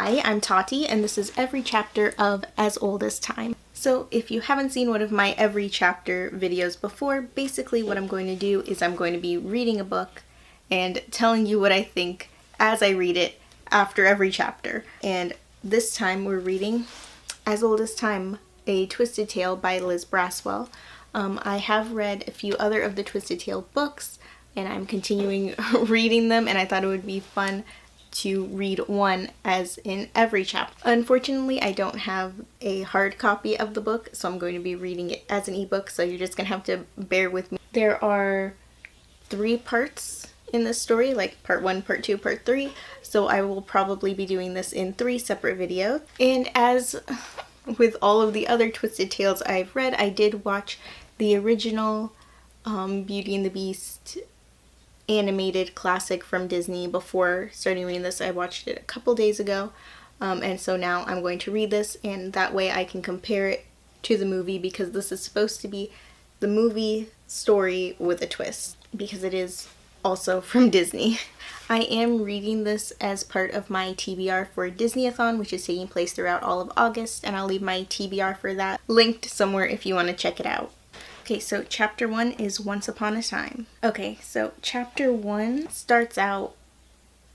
Hi, I'm Tati, and this is every chapter of As Old as Time. So if you haven't seen one of my every chapter videos before, basically what I'm going to do is I'm going to be reading a book and telling you what I think as I read it after every chapter. And this time we're reading As Old as Time, A Twisted Tale by Liz Braswell. I have read a few other of the Twisted Tale books, and I'm continuing reading them, and I thought it would be fun to read one as in every chapter. Unfortunately, I don't have a hard copy of the book, so I'm going to be reading it as an ebook, so you're just gonna have to bear with me. There are 3 parts in this story, like part 1, part 2, part 3, so I will probably be doing this in 3 separate videos. And as with all of the other Twisted Tales I've read, I did watch the original Beauty and the Beast animated classic from Disney before starting reading this. I watched it a couple days ago, and so now I'm going to read this, and that way I can compare it to the movie, because this is supposed to be the movie story with a twist, because it is also from Disney. I am reading this as part of my TBR for Disneyathon, which is taking place throughout all of August, and I'll leave my TBR for that linked somewhere if you want to check it out. Okay, so chapter 1 is Once Upon a Time. Okay, so chapter 1 starts out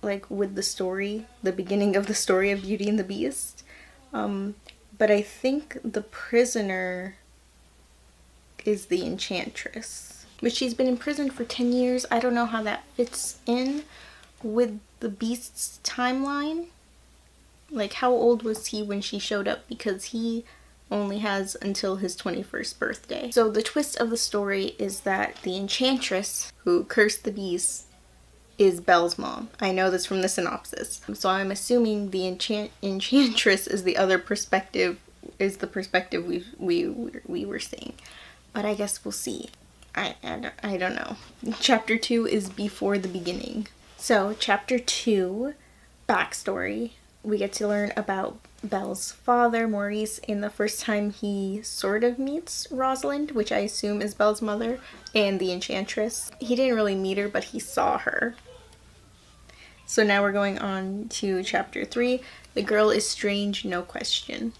like with the story, the beginning of the story of Beauty and the Beast. But I think the prisoner is the enchantress. But she's been imprisoned for 10 years. I don't know how that fits in with the Beast's timeline. Like, how old was he when she showed up? Because he only has until his 21st birthday. So the twist of the story is that the enchantress who cursed the beast is Belle's mom. I know this from the synopsis. So I'm assuming the enchantress is the other perspective, is the perspective we were seeing. But I guess we'll see. I don't know. Chapter 2 is Before the Beginning. So chapter 2, backstory. We get to learn about Belle's father, Maurice, in the first time he sort of meets Rosalind, which I assume is Belle's mother, and the enchantress. He didn't really meet her, but he saw her. So now we're going on to chapter 3. The girl is strange, no question.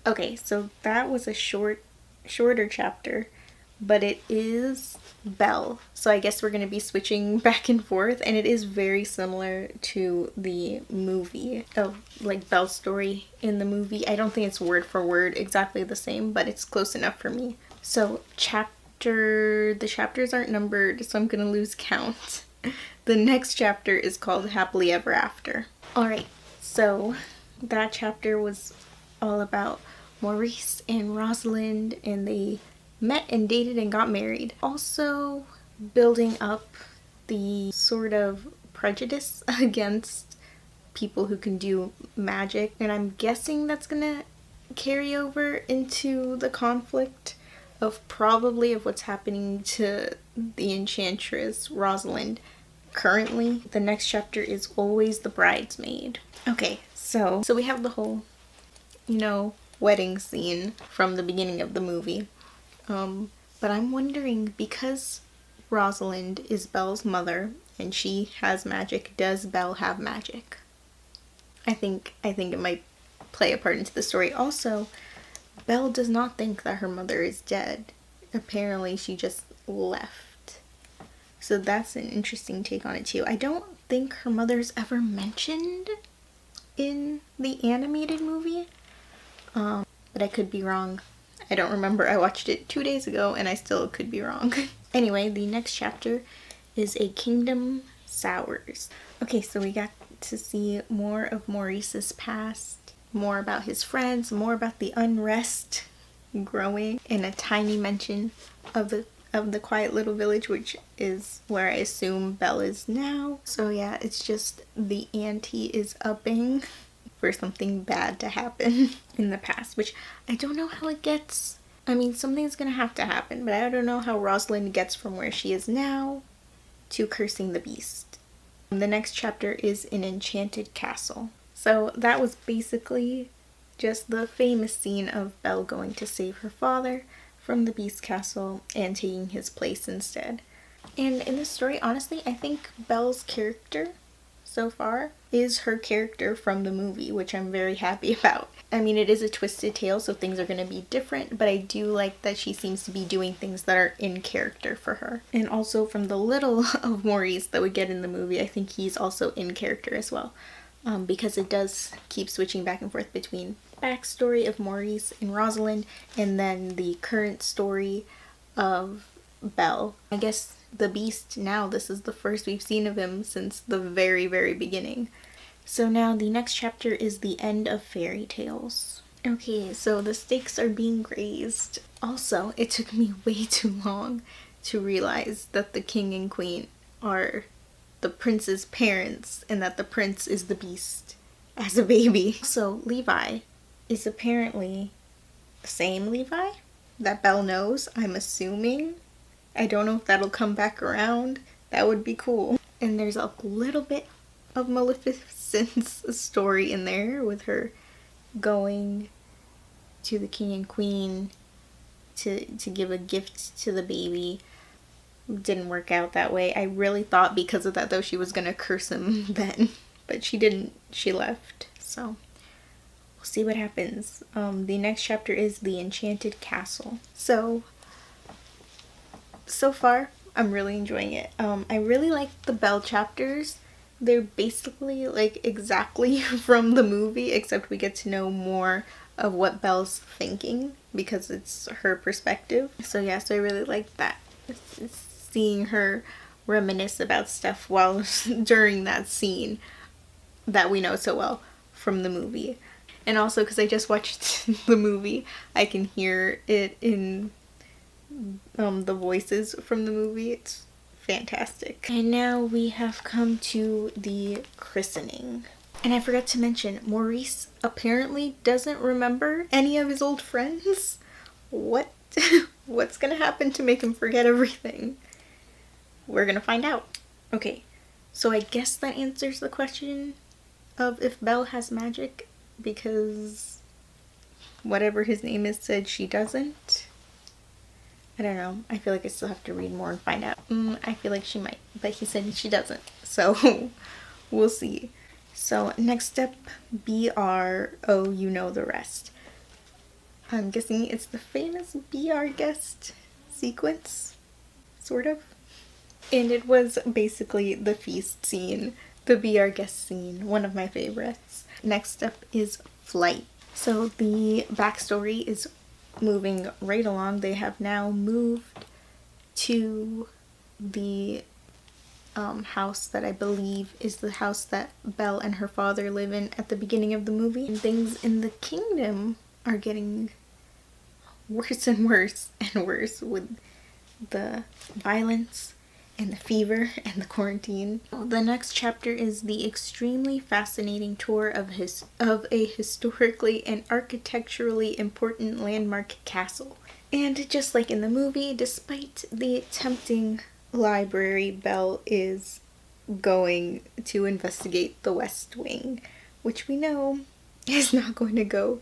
Okay, so that was a shorter chapter, but it is Belle. So I guess we're going to be switching back and forth, and it is very similar to the movie of like Belle's story in the movie. I don't think it's word for word exactly the same, but it's close enough for me. So the chapters aren't numbered, so I'm going to lose count. The next chapter is called Happily Ever After. Alright, so that chapter was all about Maurice and Rosalind, and they met and dated and got married. Also building up the sort of prejudice against people who can do magic, and I'm guessing that's gonna carry over into the conflict of what's happening to the enchantress Rosalind currently. The next chapter is Always the Bridesmaid. Okay, so we have the whole, wedding scene from the beginning of the movie. But I'm wondering, because Rosalind is Belle's mother and she has magic, does Belle have magic? I think it might play a part into the story. Also, Belle does not think that her mother is dead. Apparently she just left. So that's an interesting take on it too. I don't think her mother's ever mentioned in the animated movie. But I could be wrong. I don't remember. I watched it 2 days ago and I still could be wrong. Anyway, the next chapter is A Kingdom Sours. Okay, so we got to see more of Maurice's past, more about his friends, more about the unrest growing, and a tiny mention of the quiet little village, which is where I assume Belle is now. So yeah, it's just the ante is upping for something bad to happen in the past, which I don't know how it gets. I mean, something's gonna have to happen, but I don't know how Rosalind gets from where she is now to cursing the beast. The next chapter is An Enchanted Castle. So that was basically just the famous scene of Belle going to save her father from the beast castle and taking his place instead. And in this story, honestly, I think Belle's character so far is her character from the movie, which I'm very happy about. I mean, it is a twisted tale, so things are going to be different, but I do like that she seems to be doing things that are in character for her. And also from the little of Maurice that we get in the movie, I think he's also in character as well, because it does keep switching back and forth between backstory of Maurice and Rosalind and then the current story of Belle. I guess the Beast now, this is the first we've seen of him since the very, very beginning. So now the next chapter is the end of fairy tales. Okay, so the stakes are being raised. Also, it took me way too long to realize that the king and queen are the prince's parents and that the prince is the Beast as a baby. So Levi is apparently the same Levi that Belle knows, I'm assuming. I don't know if that'll come back around. That would be cool. And there's a little bit of Maleficent's story in there with her going to the king and queen to give a gift to the baby. Didn't work out that way. I really thought because of that though she was gonna curse him then, but she didn't. She left. So we'll see what happens. The next chapter is the Enchanted Castle. So far I'm really enjoying it. I really like the Belle chapters. They're basically like exactly from the movie, except we get to know more of what Belle's thinking because it's her perspective. So yeah, so I really like that. It's seeing her reminisce about stuff while during that scene that we know so well from the movie. And also because I just watched the movie, I can hear it in the voices from the movie. It's fantastic. And now we have come to the christening. And I forgot to mention, Maurice apparently doesn't remember any of his old friends. What? What's gonna happen to make him forget everything? We're gonna find out. Okay, so I guess that answers the question of if Belle has magic, because whatever his name is said she doesn't. I don't know. I feel like I still have to read more and find out. I feel like she might, but he said she doesn't. So we'll see. So next up, BR, oh, you know the rest. I'm guessing it's the famous BR guest sequence, sort of. And it was basically the feast scene, the BR guest scene, one of my favorites. Next up is Flight. So the backstory is moving right along. They have now moved to the house that I believe is the house that Belle and her father live in at the beginning of the movie. And things in the kingdom are getting worse and worse and worse with the violence and the fever and the quarantine. The next chapter is the extremely fascinating tour of a historically and architecturally important landmark castle. And just like in the movie, despite the tempting library, Belle is going to investigate the West Wing, which we know is not going to go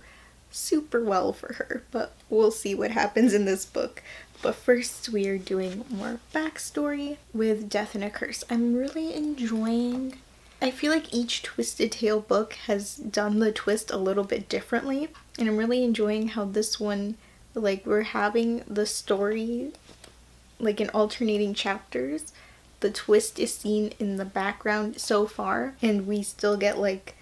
super well for her, but we'll see what happens in this book. But first we are doing more backstory with Death and a Curse. I'm really enjoying, I feel like each Twisted Tale book has done the twist a little bit differently, and I'm really enjoying how this one, like, we're having the story like in alternating chapters. The twist is seen in the background so far, and we still get like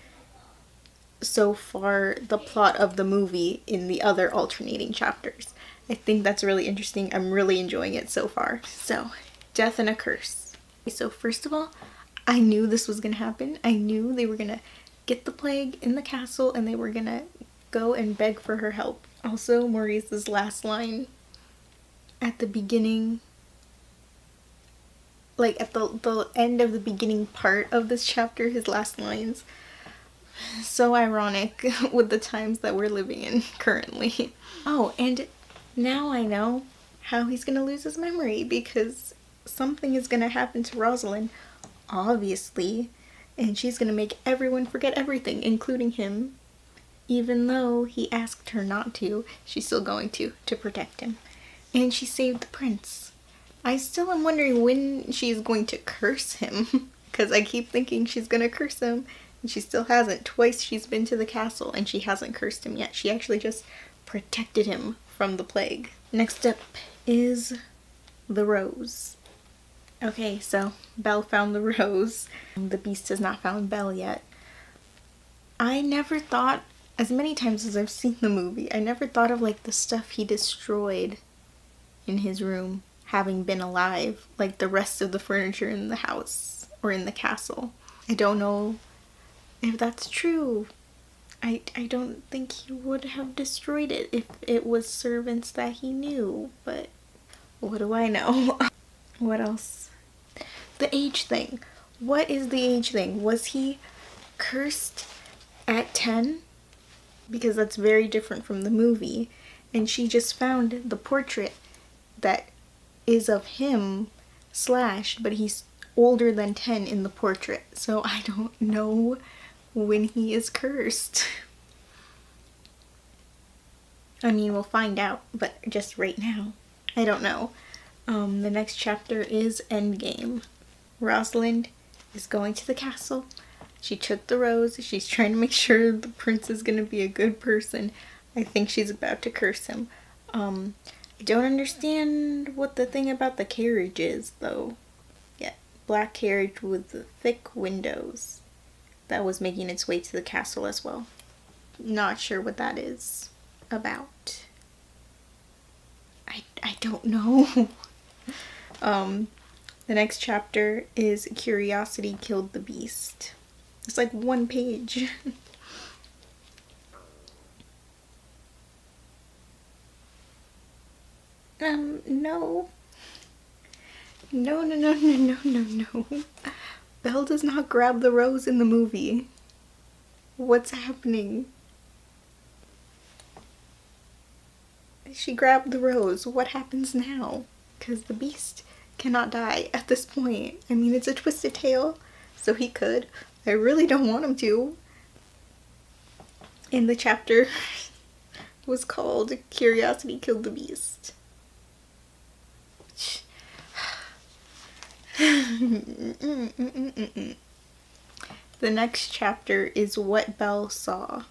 so far the plot of the movie in the other alternating chapters. I think that's really interesting. I'm really enjoying it so far. So, Death and a Curse. So first of all, I knew this was gonna happen. I knew they were gonna get the plague in the castle and they were gonna go and beg for her help. Also, Maurice's last line at the beginning, like at the end of the beginning part of this chapter, his last lines, so ironic with the times that we're living in currently. Oh, and now I know how he's gonna lose his memory, because something is gonna happen to Rosalind, obviously, and she's gonna make everyone forget everything, including him. Even though he asked her not to, she's still going to protect him. And she saved the prince. I still am wondering when she's going to curse him, because I keep thinking she's gonna curse him, And she still hasn't. Twice she's been to the castle and she hasn't cursed him yet. She actually just protected him from the plague. Next up is the rose. Okay, so Belle found the rose. The beast has not found Belle yet. I never thought, as many times as I've seen the movie, I never thought of like the stuff he destroyed in his room having been alive, like the rest of the furniture in the house or in the castle. I don't know if that's true. I don't think he would have destroyed it if it was servants that he knew, but what do I know? What else? The age thing. What is the age thing? Was he cursed at 10? Because that's very different from the movie. And she just found the portrait that is of him slashed, but he's older than 10 in the portrait. So I don't know when he is cursed. I mean, we'll find out, but just right now, I don't know. The next chapter is Endgame. Rosalind is going to the castle. She took the rose. She's trying to make sure the prince is going to be a good person. I think she's about to curse him. I don't understand what the thing about the carriage is, though. Yeah, black carriage with the thick windows. That was making its way to the castle as well. Not sure what that is about. I don't know. The next chapter is Curiosity Killed the Beast. It's like one page. No. No. Belle does not grab the rose in the movie. What's happening? She grabbed the rose. What happens now? Because the beast cannot die at this point. I mean, it's a twisted tale, so he could. I really don't want him to. And the chapter was called Curiosity Killed the Beast. The next chapter is What Belle Saw.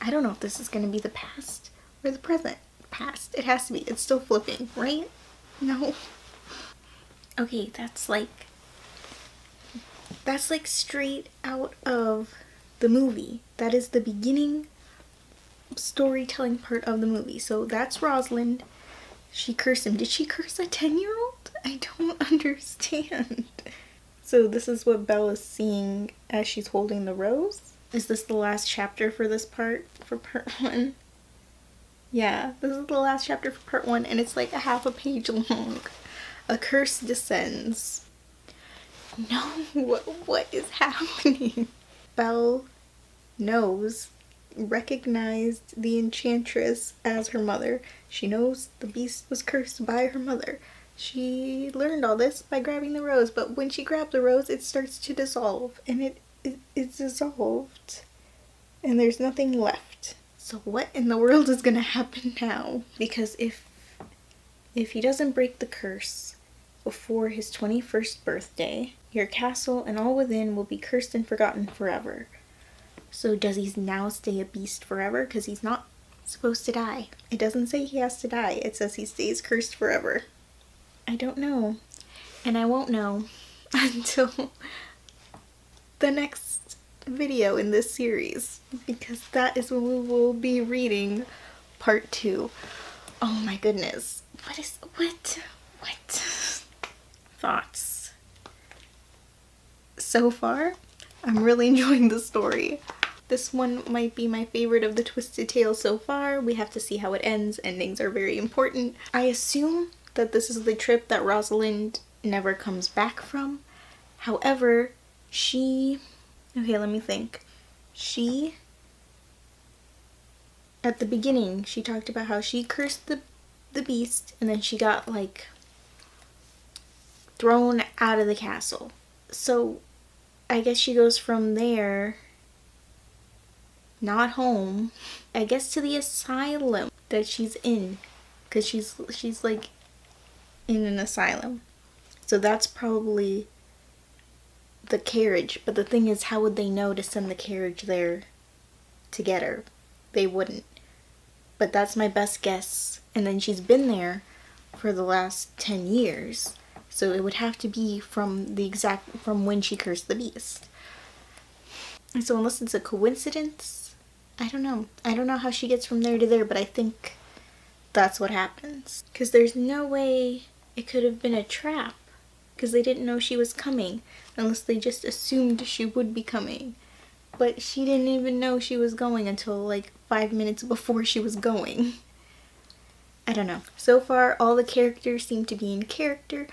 I don't know if this is going to be the past or the present. Past. It has to be. It's still flipping, right? No. Okay, that's like straight out of the movie. That is the beginning storytelling part of the movie. So that's Rosalind. She cursed him. Did she curse a 10-year-old? I don't understand. So this is what Belle is seeing as she's holding the rose. Is this the last chapter for this part? For part 1? Yeah, this is the last chapter for part 1, and it's like a half a page long. A curse descends. No, what is happening? Belle recognized the enchantress as her mother. She knows the beast was cursed by her mother. She learned all this by grabbing the rose, but when she grabbed the rose, it starts to dissolve, and it's dissolved, and there's nothing left. So what in the world is gonna happen now? Because if he doesn't break the curse before his 21st birthday, your castle and all within will be cursed and forgotten forever. So does he now stay a beast forever? Because he's not supposed to die. It doesn't say he has to die. It says he stays cursed forever. I don't know. And I won't know until the next video in this series, because that is when we will be reading part 2. Oh my goodness. What? Thoughts? So far, I'm really enjoying the story. This one might be my favorite of the twisted tales so far. We have to see how it ends. Endings are very important. I assume that this is the trip that Rosalind never comes back from. However, okay, let me think. At the beginning, she talked about how she cursed the beast, and then she got, like, thrown out of the castle. So, I guess she goes from there, not home, I guess to the asylum that she's in. Because she's, like, in an asylum. So that's probably the carriage. But the thing is, how would they know to send the carriage there to get her? They wouldn't. But that's my best guess. And then she's been there for the last 10 years. So it would have to be from when she cursed the beast. And so unless it's a coincidence, I don't know. I don't know how she gets from there to there, but I think that's what happens. Because there's no way it could have been a trap. Because they didn't know she was coming. Unless they just assumed she would be coming. But she didn't even know she was going until like 5 minutes before she was going. I don't know. So far, all the characters seem to be in character.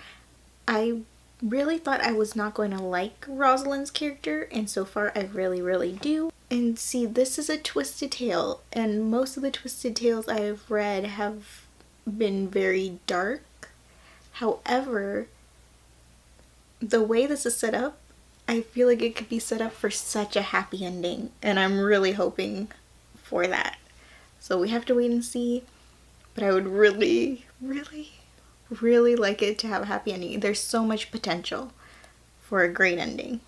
I really thought I was not going to like Rosalind's character, and so far I really, really do. And see, this is a twisted tale, and most of the twisted tales I have read have been very dark. However, the way this is set up, I feel like it could be set up for such a happy ending, and I'm really hoping for that. So we have to wait and see, but I would really, really, really like it to have a happy ending. There's so much potential for a great ending.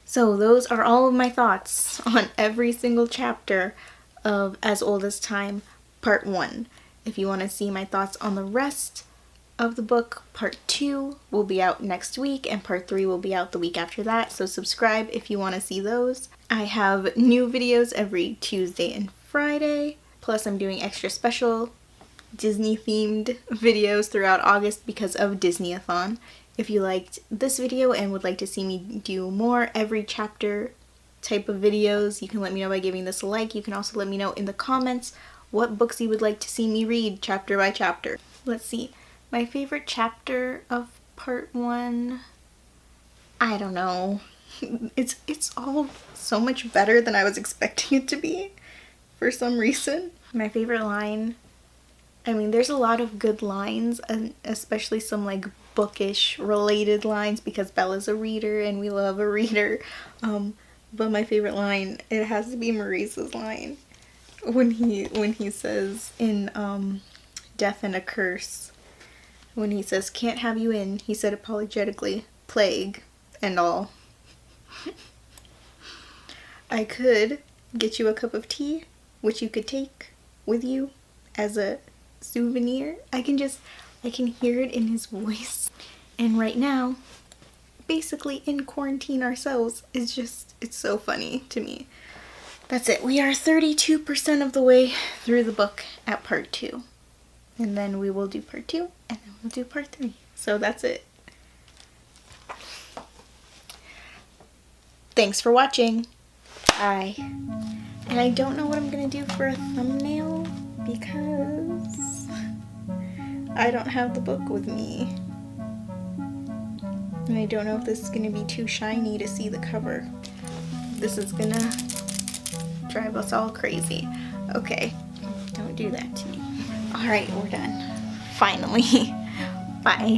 So those are all of my thoughts on every single chapter of As Old as Time Part 1. If you want to see my thoughts on the rest of the book, Part 2 will be out next week and Part 3 will be out the week after that, so subscribe if you want to see those. I have new videos every Tuesday and Friday, plus I'm doing extra special Disney themed videos throughout August because of Disneyathon. If you liked this video and would like to see me do more every chapter type of videos, you can let me know by giving this a like. You can also let me know in the comments what books you would like to see me read chapter by chapter. Let's see. My favorite chapter of Part 1, I don't know. It's all so much better than I was expecting it to be for some reason. My favorite line, I mean, there's a lot of good lines, and especially some like bookish related lines because Belle is a reader and we love a reader. But my favorite line, it has to be Maurice's line when he says in Death and a Curse, when he says, "Can't have you in," he said apologetically, "plague and all." I could get you a cup of tea, which you could take with you as a souvenir. I can hear it in his voice. And right now, basically in quarantine ourselves, it's so funny to me. That's it. We are 32% of the way through the book at Part 2. And then we will do Part 2, and then we'll do Part 3. So that's it. Thanks for watching. Bye. And I don't know what I'm gonna do for a thumbnail because I don't have the book with me. And I don't know if this is gonna be too shiny to see the cover. This is gonna drive us all crazy. Okay, don't do that to me. Alright, we're done. Finally. Bye.